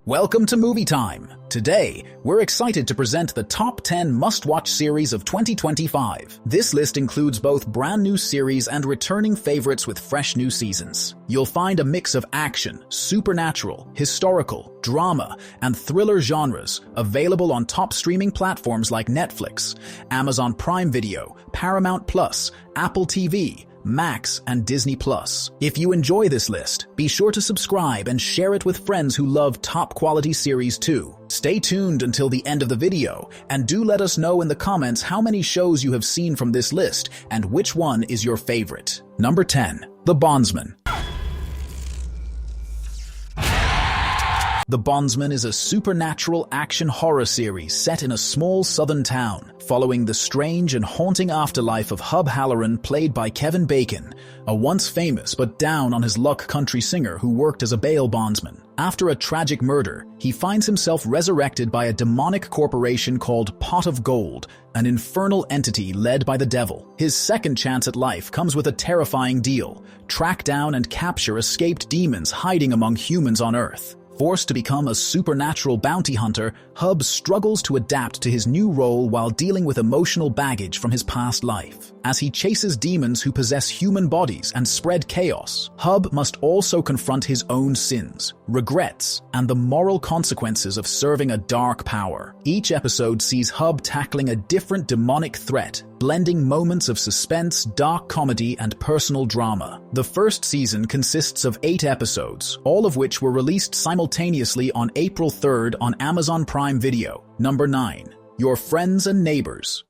Welcome to Movie Time. Today, we're excited to present the top 10 must-watch series of 2025. This list includes both brand new series and returning favorites with fresh new seasons. You'll find a mix of action, supernatural, historical, drama, and thriller genres available on top streaming platforms like Netflix, Amazon Prime Video, Paramount Plus, Apple TV, Max, and Disney+. If you enjoy this list, be sure to subscribe and share it with friends who love top-quality series too. Stay tuned until the end of the video, and do let us know in the comments how many shows you have seen from this list and which one is your favorite. Number 10. The Bondsman. The Bondsman is a supernatural action horror series set in a small southern town, following the strange and haunting afterlife of Hub Halloran, played by Kevin Bacon, a once famous but down-on-his-luck country singer who worked as a bail bondsman. After a tragic murder, he finds himself resurrected by a demonic corporation called Pot of Gold, an infernal entity led by the devil. His second chance at life comes with a terrifying deal: track down and capture escaped demons hiding among humans on Earth. Forced to become a supernatural bounty hunter, Hub struggles to adapt to his new role while dealing with emotional baggage from his past life. As he chases demons who possess human bodies and spread chaos, Hub must also confront his own sins, regrets, and the moral consequences of serving a dark power. Each episode sees Hub tackling a different demonic threat, blending moments of suspense, dark comedy, and personal drama. The first season consists of 8 episodes, all of which were released simultaneously on April 3rd on Amazon Prime Video. Number 9. Your Friends and Neighbors.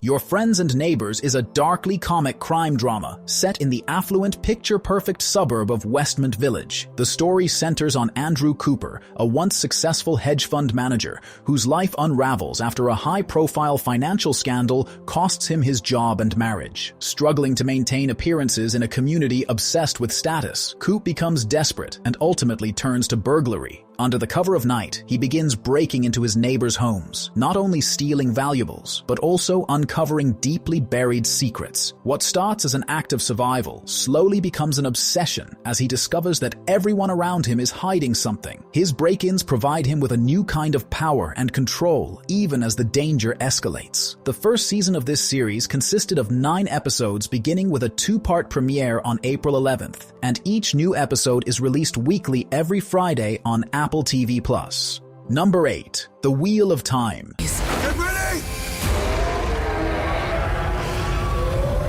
Your Friends and Neighbors is a darkly comic crime drama set in the affluent, picture-perfect suburb of Westmont Village. The story centers on Andrew Cooper, a once successful hedge fund manager whose life unravels after a high-profile financial scandal costs him his job and marriage. Struggling to maintain appearances in a community obsessed with status, Coop becomes desperate and ultimately turns to burglary. Under the cover of night, he begins breaking into his neighbors' homes, not only stealing valuables, but also uncovering deeply buried secrets. What starts as an act of survival slowly becomes an obsession as he discovers that everyone around him is hiding something. His break-ins provide him with a new kind of power and control, even as the danger escalates. The first season of this series consisted of 9 episodes, beginning with a 2-part premiere on April 11th, and each new episode is released weekly every Friday on Apple TV+. Number 8. The Wheel of Time. Get ready!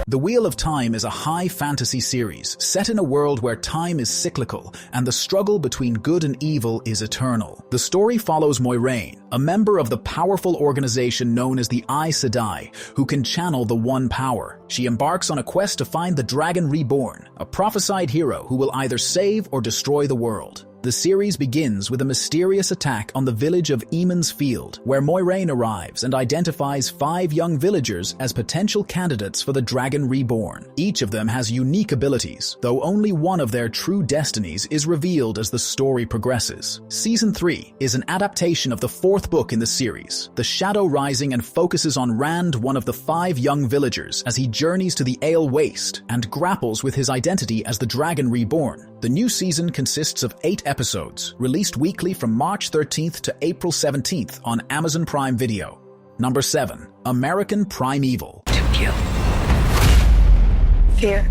The Wheel of Time is a high fantasy series set in a world where time is cyclical and the struggle between good and evil is eternal. The story follows Moiraine, a member of the powerful organization known as the Aes Sedai, who can channel the One Power. She embarks on a quest to find the Dragon Reborn, a prophesied hero who will either save or destroy the world. The series begins with a mysterious attack on the village of Eamon's Field, where Moiraine arrives and identifies 5 young villagers as potential candidates for the Dragon Reborn. Each of them has unique abilities, though only one of their true destinies is revealed as the story progresses. Season 3 is an adaptation of the 4th book in the series, The Shadow Rising, and focuses on Rand, one of the 5 young villagers, as he journeys to the Ale Waste and grapples with his identity as the Dragon Reborn. The new season consists of 8 episodes, released weekly from March 13th to April 17th on Amazon Prime Video. Number 7. American Primeval. To kill. Fear.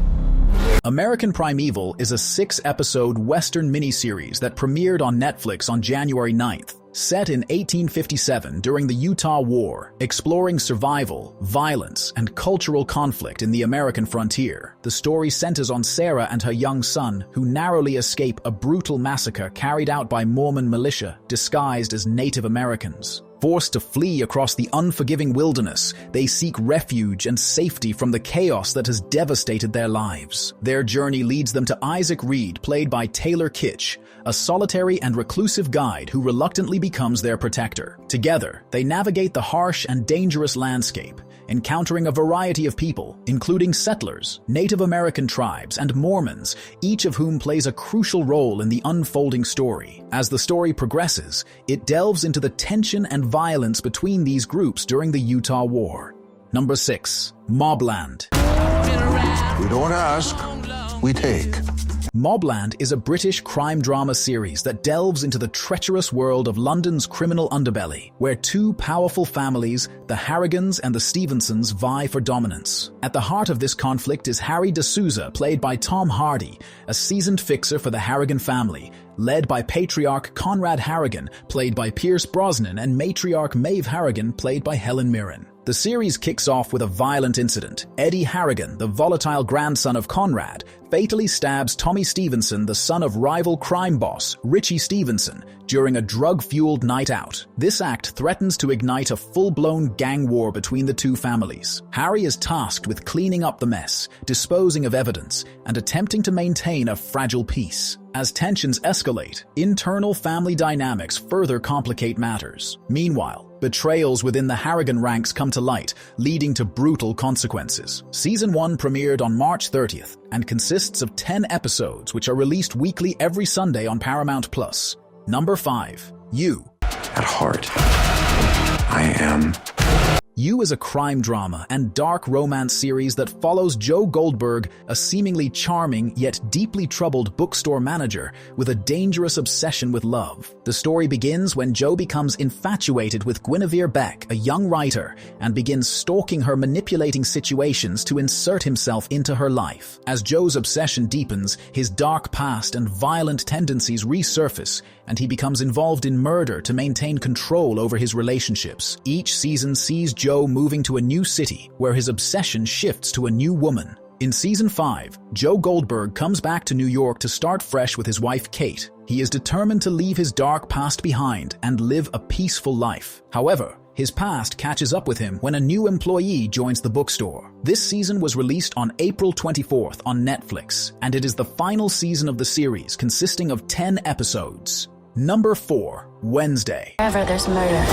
American Primeval is a 6-episode Western miniseries that premiered on Netflix on January 9th. Set in 1857 during the Utah War, exploring survival, violence, and cultural conflict in the American frontier, the story centers on Sarah and her young son who narrowly escape a brutal massacre carried out by Mormon militia disguised as Native Americans. Forced to flee across the unforgiving wilderness, they seek refuge and safety from the chaos that has devastated their lives. Their journey leads them to Isaac Reed, played by Taylor Kitsch, a solitary and reclusive guide who reluctantly becomes their protector. Together, they navigate the harsh and dangerous landscape, encountering a variety of people, including settlers, Native American tribes, and Mormons, each of whom plays a crucial role in the unfolding story. As the story progresses, it delves into the tension and violence between these groups during the Utah War. Number 6. Mobland. We don't ask, we take. Mobland is a British crime drama series that delves into the treacherous world of London's criminal underbelly, where two powerful families, the Harrigans and the Stevensons, vie for dominance. At the heart of this conflict is Harry D'Souza, played by Tom Hardy, a seasoned fixer for the Harrigan family, led by patriarch Conrad Harrigan, played by Pierce Brosnan, and matriarch Maeve Harrigan, played by Helen Mirren. The series kicks off with a violent incident. Eddie Harrigan, the volatile grandson of Conrad, fatally stabs Tommy Stevenson, the son of rival crime boss Richie Stevenson, during a drug-fueled night out. This act threatens to ignite a full-blown gang war between the two families. Harry is tasked with cleaning up the mess, disposing of evidence, and attempting to maintain a fragile peace. As tensions escalate, internal family dynamics further complicate matters. Meanwhile, betrayals within the Harrigan ranks come to light, leading to brutal consequences. Season 1 premiered on March 30th and consists of 10 episodes, which are released weekly every Sunday on Paramount+. Number 5. You. At heart, I am. You is a crime drama and dark romance series that follows Joe Goldberg, a seemingly charming yet deeply troubled bookstore manager with a dangerous obsession with love. The story begins when Joe becomes infatuated with Guinevere Beck, a young writer, and begins stalking her, manipulating situations to insert himself into her life. As Joe's obsession deepens, his dark past and violent tendencies resurface, and he becomes involved in murder to maintain control over his relationships. Each season sees Joe moving to a new city, where his obsession shifts to a new woman. In Season 5, Joe Goldberg comes back to New York to start fresh with his wife Kate. He is determined to leave his dark past behind and live a peaceful life. However, his past catches up with him when a new employee joins the bookstore. This season was released on April 24th on Netflix, and it is the final season of the series, consisting of 10 episodes. Number 4. Wednesday. Wherever there's murder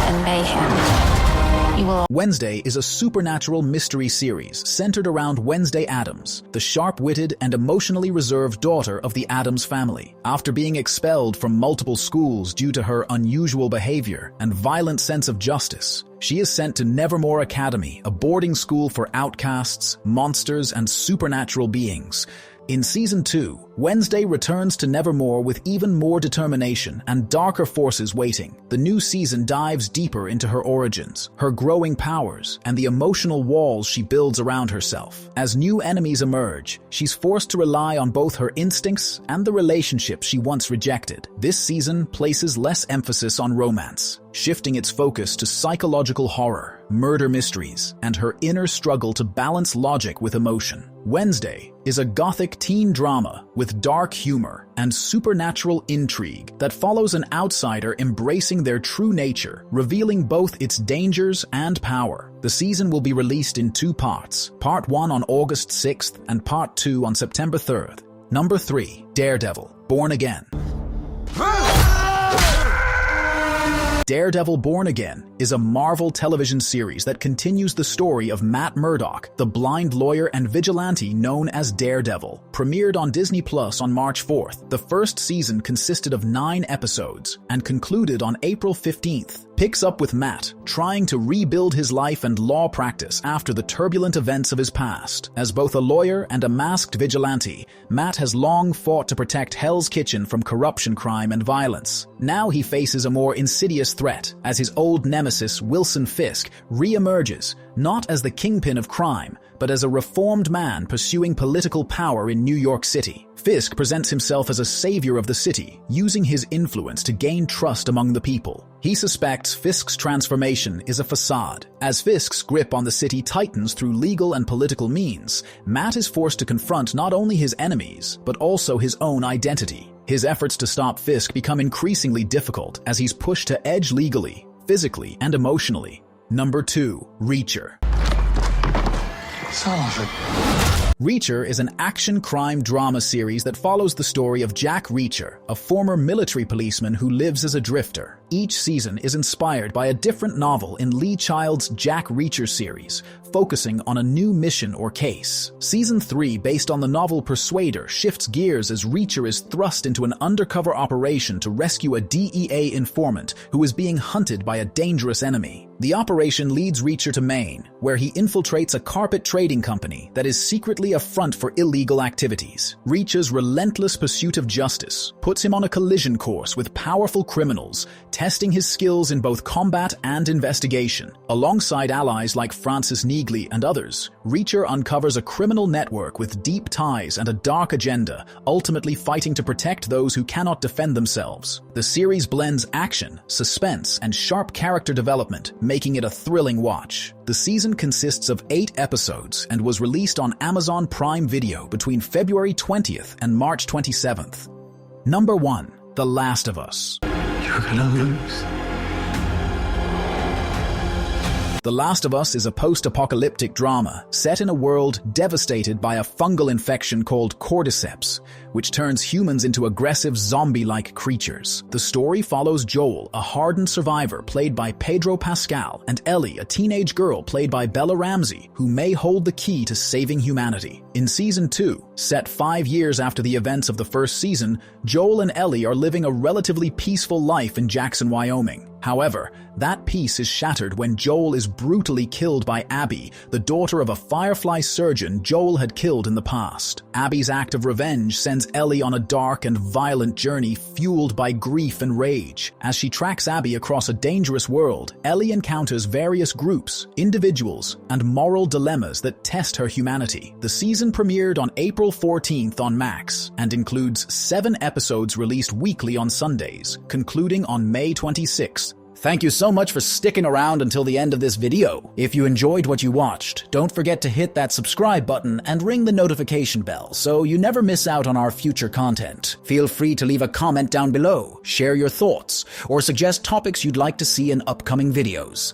and mayhem, you will. Wednesday is a supernatural mystery series centered around Wednesday Addams, the sharp-witted and emotionally reserved daughter of the Addams family. After being expelled from multiple schools due to her unusual behavior and violent sense of justice, she is sent to Nevermore Academy, a boarding school for outcasts, monsters, and supernatural beings. In Season 2, Wednesday returns to Nevermore with even more determination and darker forces waiting. The new season dives deeper into her origins, her growing powers, and the emotional walls she builds around herself. As new enemies emerge, she's forced to rely on both her instincts and the relationships she once rejected. This season places less emphasis on romance, shifting its focus to psychological horror, murder mysteries, and her inner struggle to balance logic with emotion. Wednesday is a gothic teen drama with dark humor and supernatural intrigue that follows an outsider embracing their true nature, revealing both its dangers and power. The season will be released in 2 parts, Part 1 on August 6th and Part 2 on September 3rd. Number 3. Daredevil, Born Again. Daredevil Born Again is a Marvel television series that continues the story of Matt Murdock, the blind lawyer and vigilante known as Daredevil. Premiered on Disney Plus on March 4th, the first season consisted of 9 episodes and concluded on April 15th. Picks up with Matt trying to rebuild his life and law practice after the turbulent events of his past. As both a lawyer and a masked vigilante, Matt has long fought to protect Hell's Kitchen from corruption, crime, and violence. Now he faces a more insidious threat as his old nemesis Wilson Fisk re-emerges, not as the kingpin of crime, but as a reformed man pursuing political power in New York City. Fisk presents himself as a savior of the city, using his influence to gain trust among the people. He suspects Fisk's transformation is a facade. As Fisk's grip on the city tightens through legal and political means, Matt is forced to confront not only his enemies, but also his own identity. His efforts to stop Fisk become increasingly difficult as he's pushed to edge legally, physically, and emotionally. Number 2. Reacher. Son of a... Reacher is an action crime drama series that follows the story of Jack Reacher, a former military policeman who lives as a drifter. Each season is inspired by a different novel in Lee Child's Jack Reacher series, focusing on a new mission or case. Season 3, based on the novel Persuader, shifts gears as Reacher is thrust into an undercover operation to rescue a DEA informant who is being hunted by a dangerous enemy. The operation leads Reacher to Maine, where he infiltrates a carpet trading company that is secretly a front for illegal activities. Reacher's relentless pursuit of justice puts him on a collision course with powerful criminals, testing his skills in both combat and investigation. Alongside allies like Francis Neagley and others, Reacher uncovers a criminal network with deep ties and a dark agenda, ultimately fighting to protect those who cannot defend themselves. The series blends action, suspense, and sharp character development, making it a thrilling watch. The season consists of 8 episodes and was released on Amazon Prime Video between February 20th and March 27th. Number 1. The Last of Us. You're gonna lose. The Last of Us is a post-apocalyptic drama set in a world devastated by a fungal infection called cordyceps, which turns humans into aggressive zombie-like creatures. The story follows Joel, a hardened survivor played by Pedro Pascal, and Ellie, a teenage girl played by Bella Ramsey, who may hold the key to saving humanity. In Season 2, set 5 years after the events of the first season, Joel and Ellie are living a relatively peaceful life in Jackson, Wyoming. However, that peace is shattered when Joel is brutally killed by Abby, the daughter of a Firefly surgeon Joel had killed in the past. Abby's act of revenge sends Ellie on a dark and violent journey fueled by grief and rage. As she tracks Abby across a dangerous world, Ellie encounters various groups, individuals, and moral dilemmas that test her humanity. The season premiered on April 14th on Max and includes 7 episodes released weekly on Sundays, concluding on May 26th. Thank you so much for sticking around until the end of this video. If you enjoyed what you watched, don't forget to hit that subscribe button and ring the notification bell so you never miss out on our future content. Feel free to leave a comment down below, share your thoughts, or suggest topics you'd like to see in upcoming videos.